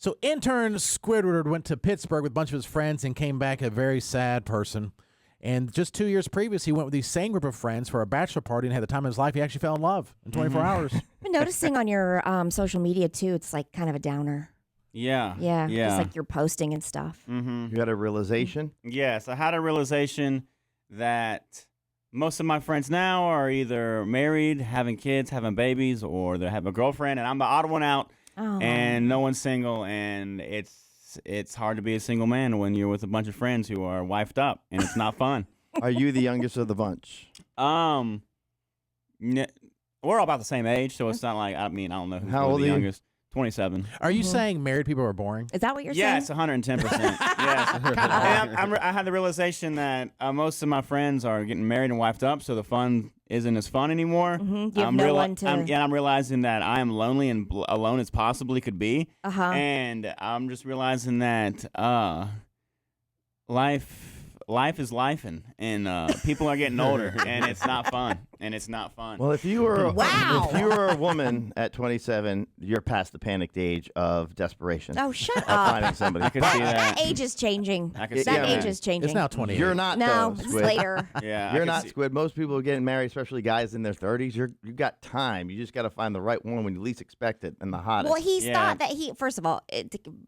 So intern Squidward went to Pittsburgh with a bunch of his friends and came back a very sad person. And just 2 years previous, he went with the same group of friends for a bachelor party and had the time of his life. He actually fell in love in 24 hours. I've been noticing on your social media, too, it's like kind of a downer. Yeah. Just like you're posting and stuff. You had a realization? Yes, I had a realization that most of my friends now are either married, having kids, having babies, or they have a girlfriend, and I'm the odd one out. And no one's single, and it's hard to be a single man when you're with a bunch of friends who are wifed up, and it's not fun. Are you the youngest of the bunch? We're all about the same age, so it's not like I don't know who's How old the are you? youngest. 27. Are you saying married people are boring? Is that what you're Yes, saying? 110%. Yes. And I had the realization that most of my friends are getting married and wifed up, so the fun isn't as fun anymore. You have no one to... I'm realizing that I am lonely and alone as possibly could be. And I'm just realizing that life is lifing, and people are getting older, and it's not fun. Well, if you were Wow. if you were a woman at 27, you're past the panicked age of desperation. Oh, shut of up. finding somebody. I could see That that. age is changing. I could see That that. age is changing. It's now 28. You're not. No, though, it's Squid. later. Yeah, You're not, Squid. Most people are getting married, especially guys in their 30s. You got time. You just got to find the right one when you least expect it and the hottest. Well, he's thought that first of all,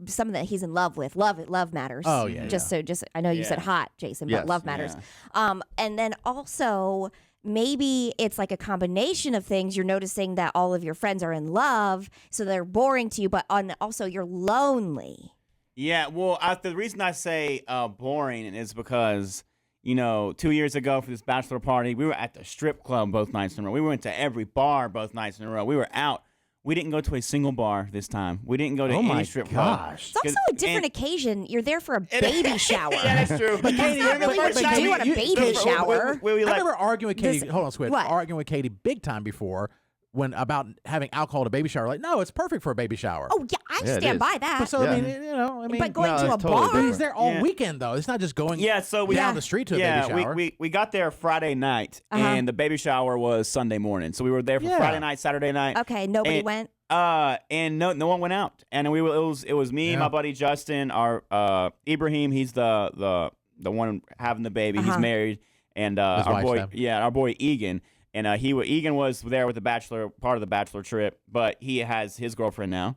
someone that he's in love with. Love matters. Oh, yeah, Just I know you said hot, Jason, but Yes. love matters. And then also maybe it's like a combination of things. You're noticing that all of your friends are in love, so they're boring to you, but also you're lonely. Yeah, well, the reason I say boring is because, 2 years ago for this bachelor party, we were at the strip club both nights in a row. We went to every bar both nights in a row. We were out. We didn't go to a single bar this time. We didn't go to any strip club. It's also a different occasion. You're there for a baby shower. Yeah, that's true. But that's not really what you do at a baby shower. I remember arguing with Katie. Hold on, Squid. What? Arguing with Katie big time before about having alcohol at a baby shower. Like, no, it's perfect for a baby shower. Oh, yeah, I Yeah, it stand is. by that. But so Yeah. But going No, to a it's totally bar, different. he's there all Yeah. weekend though. It's not just going So down the street to a baby shower. We got there Friday night, and the baby shower was Sunday morning. So we were there for Friday night, Saturday night. okay, nobody went. And no one went out. And it was me, my buddy Justin, our Ibrahim. He's the one having the baby. He's married, and our boy Egan. And Egan was there with part of the bachelor trip, but he has his girlfriend now.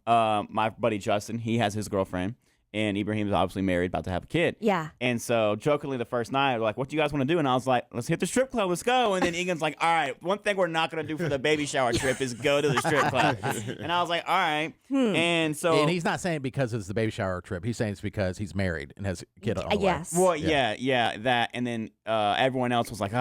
My buddy Justin, he has his girlfriend. And Ibrahim's obviously married, about to have a kid. Yeah. And so, jokingly, the first night, we're like, what do you guys want to do? And I was like, let's hit the strip club. Let's go. And then Egan's like, all right, one thing we're not going to do for the baby shower trip is go to the strip club. And I was like, all right. And so. And he's not saying it because it's the baby shower trip. He's saying it's because he's married and has a kid on the way. Yes. Well, yeah, that. And then everyone else was like,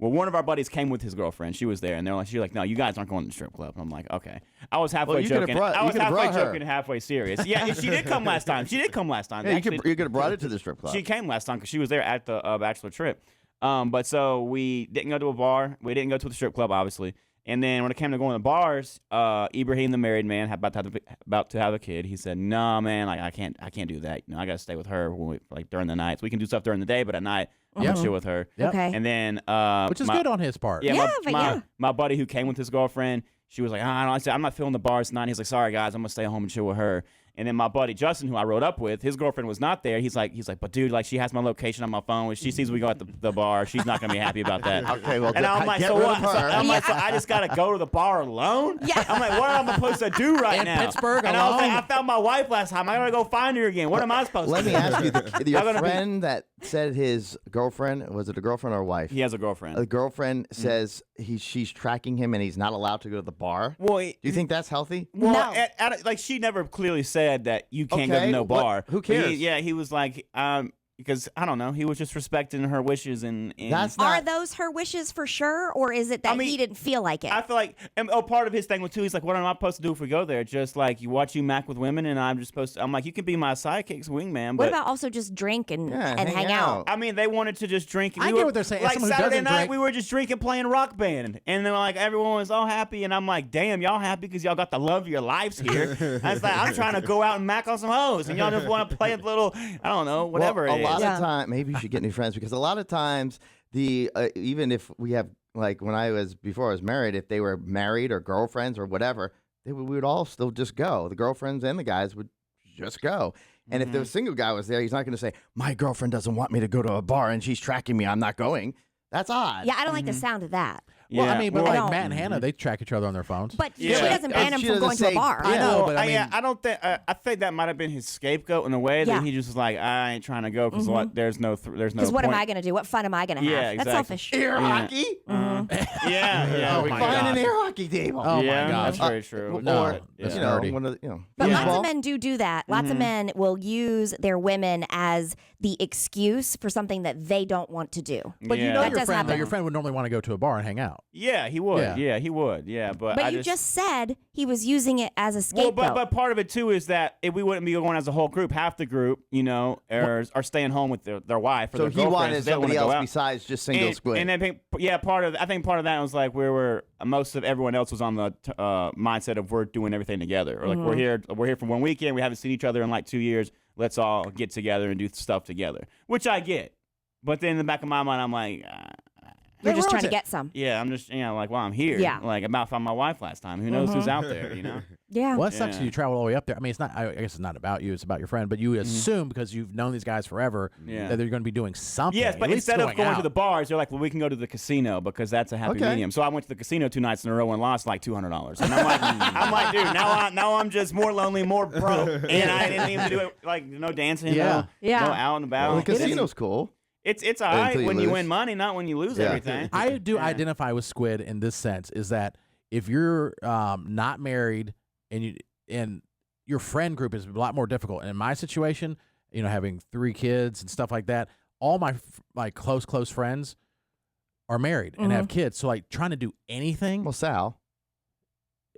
one of our buddies came with his girlfriend. She was there, and she was like, no, you guys aren't going to the strip club. And I'm like, okay. I was halfway joking. I was halfway joking, halfway serious. Yeah, she did come last time. Yeah, you could have brought it to the strip club. She came last time because she was there at the bachelor trip. But so we didn't go to a bar. We didn't go to the strip club, obviously. And then when it came to going to bars, Ibrahim, the married man, about to have a kid. He said, "No, man, like I can't do that. I got to stay with her during the night. So we can do stuff during the day, but at night I'm chill with her." Yep. Okay. And then Which is good on his part. My buddy who came with his girlfriend, she was like, I said, I'm not feeling the bars tonight. He's like, sorry guys, I'm gonna stay home and chill with her. And then my buddy Justin, who I rode up with, his girlfriend was not there. He's like, but dude, like she has my location on my phone. When she sees we go at the bar, she's not gonna be happy about that. Okay, well, and I'm like, so what? So I just gotta go to the bar alone? Yeah. I'm like, what am I supposed to do right In now? Pittsburgh and I was like, alone? I found my wife last time. I gotta go find her again. What am I supposed Let to me do? ask you, your gonna be- friend that said his girlfriend, was it a girlfriend or a wife? He has a girlfriend. A girlfriend says she's tracking him and he's not allowed to go to the bar. Well, Do you think that's healthy? Well, No. like she never clearly said that you can't go to no what- bar. who But cares? he was like, because I don't know, he was just respecting her wishes and That's Are not. those her wishes for sure, or is it that he didn't feel like it? I feel like, part of his thing was too. He's like, what am I supposed to do if we go there? Just like you watch you mac with women, and I'm just supposed to. I'm like, you can be my sidekick's wingman. But What about also just drink and hang out? out? I mean, they wanted to just drink. I get what they're saying. As Like someone who Saturday doesn't night, drink- we were just drinking, playing Rock Band, and then like everyone was all happy, and I'm like, damn, y'all happy because y'all got the love of your lives here. I was like, I'm trying to go out and mac on some hoes, and y'all just want to play a little, I don't know, whatever Well, it a is. lot Yeah. of time, maybe you should get new friends because a lot of times even if we have before I was married, if they were married or girlfriends or whatever, we would all still just go. The girlfriends and the guys would just go. And if the single guy was there, he's not going to say, my girlfriend doesn't want me to go to a bar and she's tracking me. I'm not going. That's odd. Yeah, I don't like the sound of that. Well, I mean, but I like don't. Matt and Hannah, they track each other on their phones. But she doesn't ban him She from doesn't going to a say- bar. I know, but I mean, I don't think. I think that might have been his scapegoat in a way that he just was like, I ain't trying to go because there's no. Because what am I going to do? What fun am I going to have? Yeah, That's exactly. selfish. Air hockey? Yeah. Oh We my find God. an air hockey table. Oh my that's God. very true. No, Or, it's you know, nerdy. one of the, But lots baseball. of men do that. Lots of men will use their women as the excuse for something that they don't want to do. But you Yeah. know That your does friend, though, happen. your friend would normally want to go to a bar and hang out. Yeah, he would. Yeah. Yeah, he would. Yeah, but But I you just said he was using it as a Well, scapegoat. but part of it too is that if we wouldn't be going as a whole group, half the group, are staying home with their wife or So their he girlfriends. wanted They don't wanna somebody go else out. besides just single Squid. And I think, I think part of that was like most of everyone else was on the mindset of we're doing everything together, or like we're here for one weekend. We haven't seen each other in like 2 years. Let's all get together and do stuff together, which I get. But then in the back of my mind, I'm like, You're just trying ruins to it. get some. yeah, I'm just like, well, I'm here. Yeah. Like, I'm about to find my wife last time. Who knows who's out there? Yeah. Well, that sucks. Yeah. You travel all the way up there. I mean, it's not. I guess it's not about you. It's about your friend. But you assume because you've known these guys forever Yeah. that they're going to be doing something. Yes, at but least instead of going out. to the bars, they're like, well, we can go to the casino because that's a happy Okay. medium. So I went to the casino 2 nights in a row and lost like $200. And I'm like, dude, now I'm just more lonely, more broke, and I didn't even do it like no dancing, Yeah. no out and about. Well, the casino's cool. It's all right Until you when you lose. win money, not when you lose Yeah. everything. I do identify with Squid in this sense: is that if you're not married and your friend group is a lot more difficult. And in my situation, having 3 kids and stuff like that, all my close friends are married and have kids. So like trying to do anything. Well, Sal.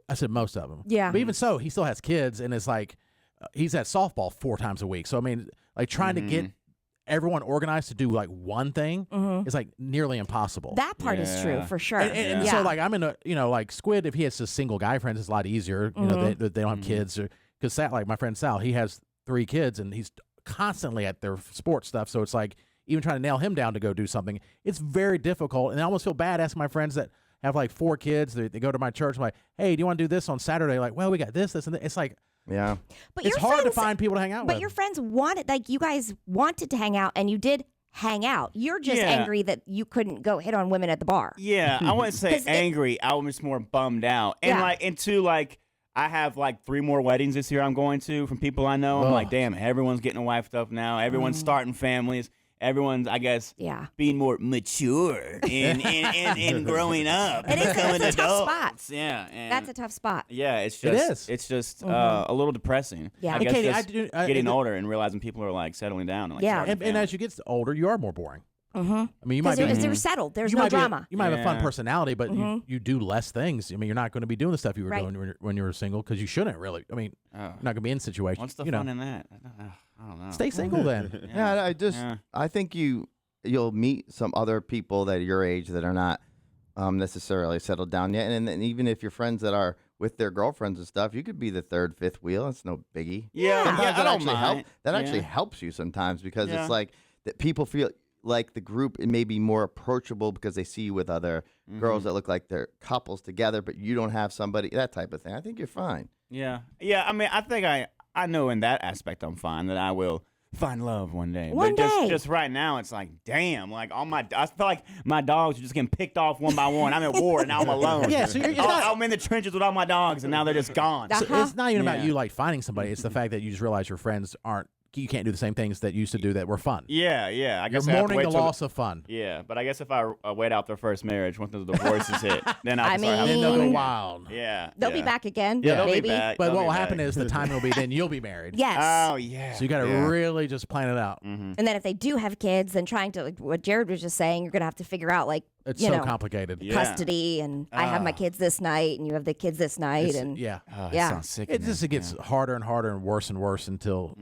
I said most of them. Yeah. But even so, he still has kids, and it's like he's at softball 4 times a week. So I mean, like trying to get everyone organized to do like one thing is like nearly impossible. That part is true Yeah. for sure. And so like I'm in a like Squid, if he has just single guy friends, it's a lot easier. They don't have kids, because Sal, like my friend Sal, he has 3 kids and he's constantly at their sports stuff. So it's like even trying to nail him down to go do something, it's very difficult. And I almost feel bad asking my friends that have like 4 kids. They go to my church. I'm like, hey, do you want to do this on Saturday? Like, well, we got this, and this. It's like Yeah. But it's your hard to friends- find people to hang out But with. your friends wanted, like you guys wanted to hang out, and you did hang out. You're just Yeah. angry that you couldn't go hit on women at the bar. Yeah, I wouldn't say 'Cause angry. I was just more bummed out. And Yeah. and two, I have like 3 more weddings this year I'm going to from people I know. I'm Ugh. like, damn, everyone's getting wifed up now. Everyone's starting families. Everyone's, I guess, Yeah. being more mature and growing up. It is- becoming it's a tough adults. Yeah, and That's a tough spot. yeah. It's It just is. it's just a little depressing. Yeah. I And guess Katie, just getting older and realizing people are like settling down. And, like, Yeah. starting and families. as you get older, you are more boring. Mm-hmm. I mean, you might Because be. they're settled. There's you no might be drama. you might have a fun Yeah. personality, but you do less things. I mean, you're not going to be doing the stuff you were Right. doing when you were single, because you shouldn't really. I mean, Oh. you're not going to be in situations. What's the you fun know, in that? I don't know. stay single then. Yeah, I think you'll meet some other people that are your age that are not necessarily settled down yet, and then even if you're friends that are with their girlfriends and stuff, you could be the 3rd, 5th wheel. That's no biggie. Yeah, Sometimes I that don't actually mind. That actually Yeah. helps you sometimes because Yeah. it's like that people feel like the group it may be more approachable because they see you with other girls that look like they're couples together, but you don't have somebody, that type of thing. I think you're fine. Yeah. I mean, I think I know in that aspect I'm fine, that I will find love one day. One but day. just right now, it's like, damn, like I feel like my dogs are just getting picked off one by one. I'm at war and now I'm alone. Yeah, so it's not- I'm in the trenches with all my dogs and now they're just gone. Uh-huh. So it's not even about Yeah. you like finding somebody. It's the fact that you just realize your friends aren't. You can't do the same things that you used to do that were fun. Yeah. I You're guess I have to mourning wait the till loss of fun. Yeah, but I guess if I wait out their first marriage, once the divorces hit, then I'll I start mean- having And they'll go fun. wild. Yeah. They'll be yeah. back again. Yeah, they'll maybe. be back. But They'll what be will back. happen is the time will be then you'll be married. Yes. Oh yeah. So you got to yeah. really just plan it out. And then if they do have kids, then trying to, like what Jared was just saying, you're going to have to figure out, like, It's you so know, complicated. Yeah. custody, and I have my kids this night, and you have the kids this night. It's- And yeah. Oh, that Yeah. sounds sick. It just gets harder and harder and worse until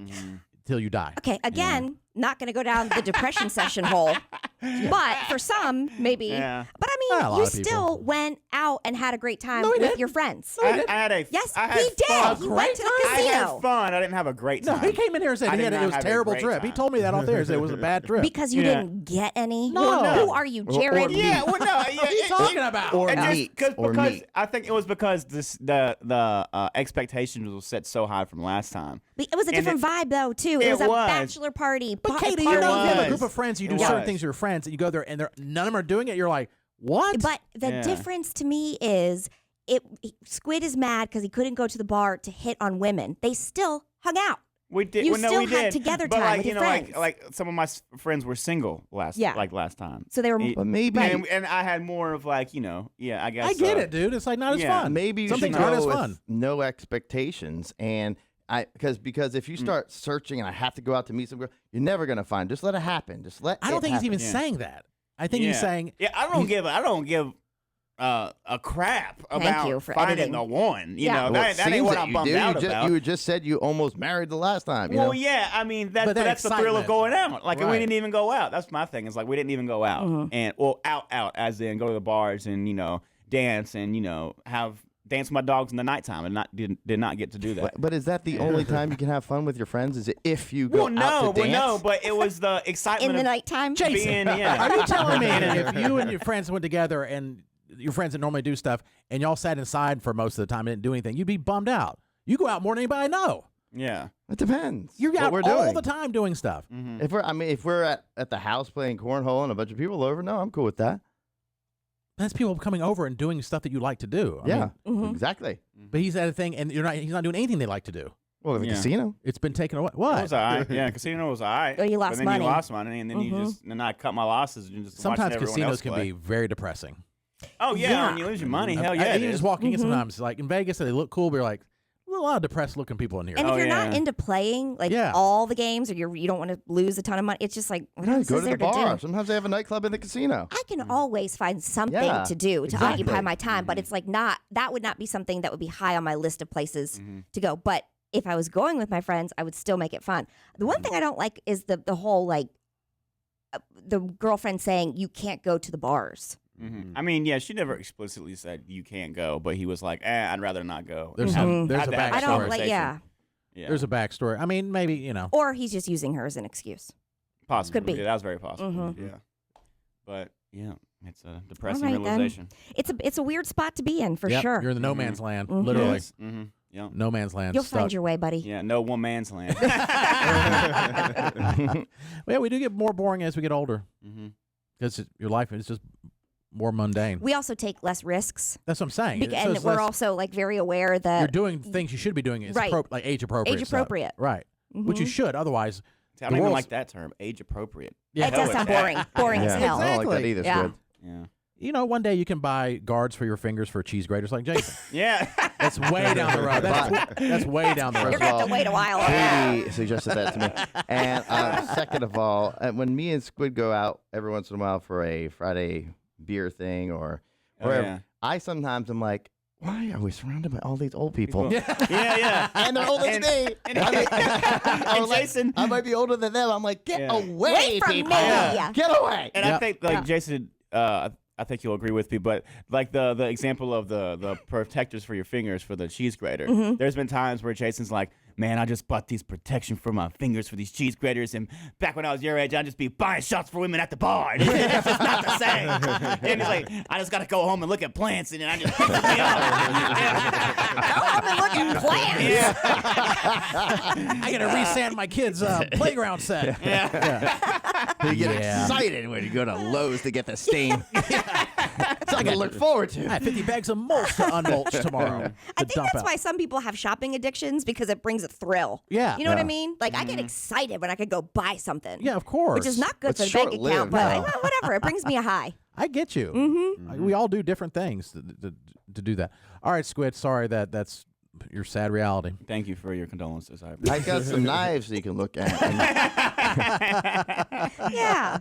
you die. Okay, again, not going to go down the depression session hole, but for some, maybe. Yeah. But I Not a lot you of people. still went out and had a great time No, he with didn't. your friends. I had a Yes, I had he did. fun. He went to the I casino. had fun. I didn't have a great No, time. he came in here and said I it did not was a have a terrible great trip. He time. told me that off there. He said it was a bad trip. Because you Yeah. didn't get any. No. Who are you, Jared? Yeah, well, no, yeah, What are you talking about? Or And meat. Or because meat. I think it was because the expectations were set so high from last time. It was a And different vibe, though, too. It it was a was. bachelor party. But party. Katie, you know, if you have a was. group of friends, you do It certain was. things with your friends, and you go there, and none of them are doing it. You're like, what? But the Yeah. difference to me is Squid is mad because he couldn't go to the bar to hit on women. They still hung out. We did. You well, no, still we had did. together but time like with you your know, friends. like some of my friends were single last time. So they were. It- But maybe and I had more of like I guess I get it, dude. It's like not as yeah. fun. maybe you Some should things aren't go as with fun. no expectations. And because if you start searching and I have to go out to meet some girl, you're never gonna find. Just let it happen. Just let. I don't it think he's happen. even Yeah. saying that. I think he's saying, I don't give a crap about you for finding editing. the one. You Yeah. know, Well, that it ain't seems what that I'm you bummed do. out you about. You just said you almost married the last time. You Well, know? yeah, I mean But that that's the thrill of excitement. going out. Like Right. we didn't even go out. That's my thing. It's like we didn't even go out and out as in go to the bars and dance and dance with my dogs in the nighttime and did not get to do that. But is that the only time you can have fun with your friends? Is it if you go Well, out to dance? no, but it was the excitement in the of nighttime. being. Yeah. are you telling me that if you and your friends went together and your friends that normally do stuff and y'all sat inside for most of the time and didn't do anything, you'd be bummed out? You go out more than anybody I know. Yeah. It depends. You're what out we're all doing. the time doing stuff. If we're at the house playing cornhole and a bunch of people over, no, I'm cool with that. That's people coming over and doing stuff that you like to do. I Yeah, mean, exactly. but he's at a thing, and he's not doing anything they like to do. Well, the Yeah. casino. It's been taken away. It What? was all right. Yeah, casino was all right. Oh, you lost but then money. you lost money, and then then I cut my losses and just Sometimes watching everyone else casinos can play. be very depressing. Oh yeah, when you lose your money, hell yeah. You it just is. walking in sometimes, like in Vegas, they look cool, but you're like, a lot of depressed looking people in here. And Oh, if you're not yeah. into playing like Yeah. all the games, or you don't want to lose a ton of money, it's just like what Yeah, else go is to there the to bar. do? Sometimes they have a nightclub in the casino. I can always find something Yeah, to do to exactly. occupy my time, but it's like that would not be something that would be high on my list of places to go. But if I was going with my friends, I would still make it fun. The one thing I don't like is the whole like the girlfriend saying you can't go to the bars. I mean, yeah, she never explicitly said you can't go, but he was like, I'd rather not go. There's Have- a have that backstory. I don't like conversation. yeah. Yeah. There's a backstory. I mean, maybe, Or he's just using her as an excuse. possibly. could be. Yeah, that was very possible. Mhm. Yeah. But yeah, it's a depressing All right, then. realization. It's a weird spot to be in for Yep, sure. You're in the no man's land, Mhm. literally. Yes. Mm-hmm. Yeah. No man's land. You'll stuck. find your way, buddy. Yeah. No one man's land. Well, yeah, we do get more boring as we get older because your life is just more mundane. We also take less risks, That's what I'm saying. So and it's we're less- also like very aware you're that doing things you should be doing. It's Right. like age appropriate. age stuff. appropriate. Right. Which you should. Otherwise, See, I don't even world's- like that term, age appropriate. yeah, It does sound boring. Boring as Yeah, hell. I don't like that Exactly. either. Yeah. Squid. Yeah. One day you can buy guards for your fingers for cheese graters like Jason. Yeah. That's way down the road. That's way down the road. You're gonna have to wait a while. on that. Katie suggested that to me. And second of all, when me and Squid go out every once in a while for a Friday beer thing or wherever, yeah. I sometimes am like, why are we surrounded by all these old people? Yeah. And they're older than me. And Jason. I might be older than them. I'm like, get Yeah. away, Wait from people. me. Yeah. Get away. And Yep. I think like Jason, I think you'll agree with me, but like the example of the protectors for your fingers for the cheese grater. There's been times where Jason's like, man, I just bought these protection for my fingers for these cheese graters, and back when I was your age, I'd just be buying shots for women at the bar. And it's just not the same. And he's like, I just got to go home and look at plants, and then I just Go home and look at plants. I gotta resand my kids' playground set. You get Yeah. excited when you go to Lowe's to get the stain. Something to look forward to. I have 50 bags of mulch to unmulch tomorrow. I to think dump that's out. why some people have shopping addictions because it brings a thrill. Yeah. You know what I Yeah. mean? Like I get excited when I could go buy something. Yeah, of course. Which is not good It's for the bank short-lived, account, but though. whatever. It brings me a high. I get you. Mm-hmm. We all do different things to do that. All right, Squid. Sorry that's your sad reality. Thank you for your condolences. I appreciate I got some knives that you can look at. Yeah.